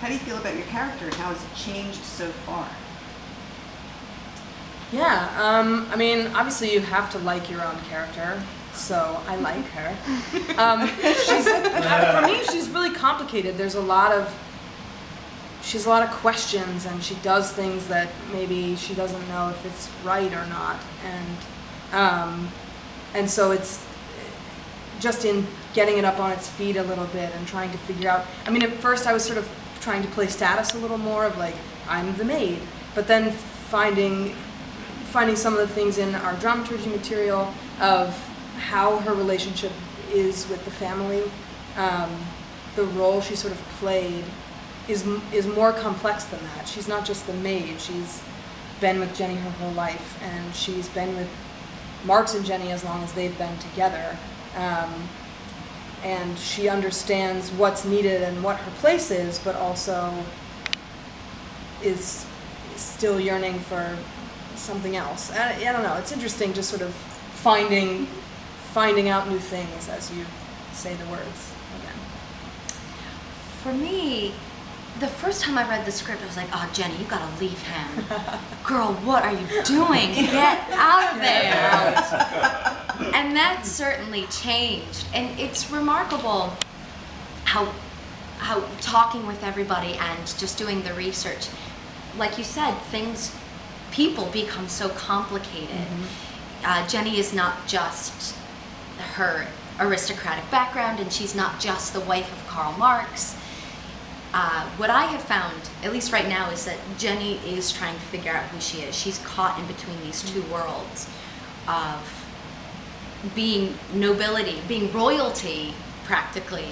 How do you feel about your character, and how has it changed so far? Yeah, I mean, obviously you have to like your own character, so I like her. For me, she's really complicated. She has a lot of questions, and she does things that maybe she doesn't know if it's right or not, and so it's just in getting it up on its feet a little bit and trying to figure out. I mean, at first I was sort of trying to play status a little more of like, I'm the maid, but then finding some of the things in our dramaturgy material of how her relationship is with the family, the role she sort of played is more complex than that. She's not just the maid. She's been with Jenny her whole life, and she's been with Marks and Jenny as long as they've been together. And she understands what's needed and what her place is, but also is still yearning for something else. I don't know. It's interesting just sort of finding out new things as you say the words again. For me, the first time I read the script, I was like, oh, Jenny, you gotta leave him. Girl, what are you doing? Get out of there. And that certainly changed. And it's remarkable how talking with everybody and just doing the research, like you said, people become so complicated. Mm-hmm. Jenny is not just her aristocratic background, and she's not just the wife of Karl Marx. What I have found, at least right now, is that Jenny is trying to figure out who she is. She's caught in between these two worlds of being nobility, being royalty, practically,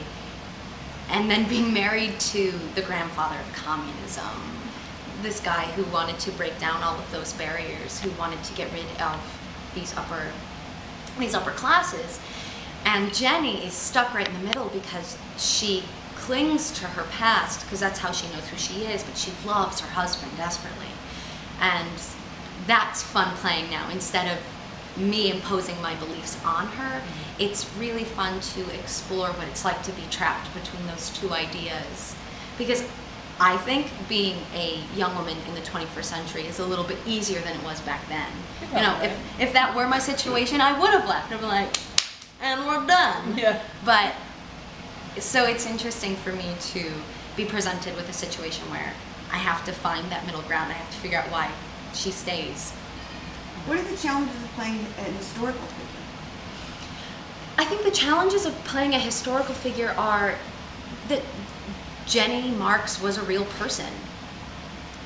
and then being married to the grandfather of communism. This guy who wanted to break down all of those barriers, who wanted to get rid of these upper classes. And Jenny is stuck right in the middle because she clings to her past because that's how she knows who she is, but she loves her husband desperately. And that's fun playing now. Instead of me imposing my beliefs on her, it's really fun to explore what it's like to be trapped between those two ideas. Because I think being a young woman in the 21st century is a little bit easier than it was back then. You know, if that were my situation, I would have left. I'd be like, and we're done. Yeah. But so it's interesting for me to be presented with a situation where I have to find that middle ground. I have to figure out why she stays. What are the challenges of playing an historical figure? I think the challenges of playing a historical figure are that Jenny Marks was a real person,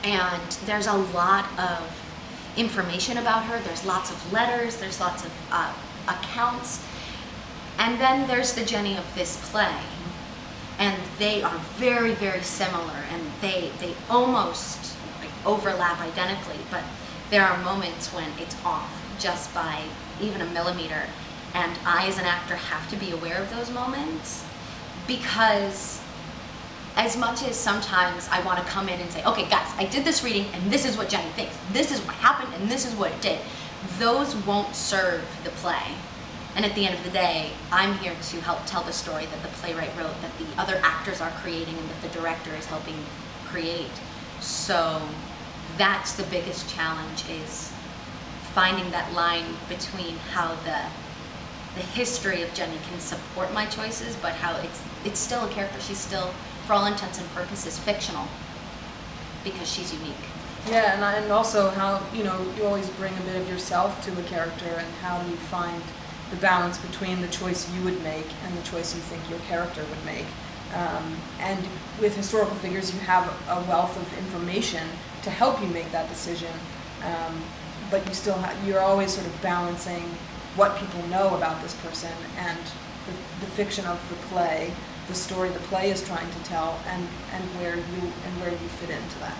and there's a lot of information about her. There's lots of letters, there's lots of accounts, and then there's the Jenny of this play, and they are very, very similar, and they almost like overlap identically, but there are moments when it's off just by even a millimeter, and I as an actor have to be aware of those moments, because as much as sometimes I want to come in and say, okay guys, I did this reading and this is what Jenny thinks, this is what happened and this is what it did, those won't serve the play. And at the end of the day, I'm here to help tell the story that the playwright wrote, that the other actors are creating, and that the director is helping create. So that's the biggest challenge, is finding that line between how the history of Jenny can support my choices, but how it's still a character. She's still, for all intents and purposes, fictional, because she's unique. Yeah, and also how, you always bring a bit of yourself to a character, and how do you find the balance between the choice you would make and the choice you think your character would make. And with historical figures, you have a wealth of information to help you make that decision, but you're always sort of balancing what people know about this person and the fiction of the play, the story the play is trying to tell, and where you fit into that.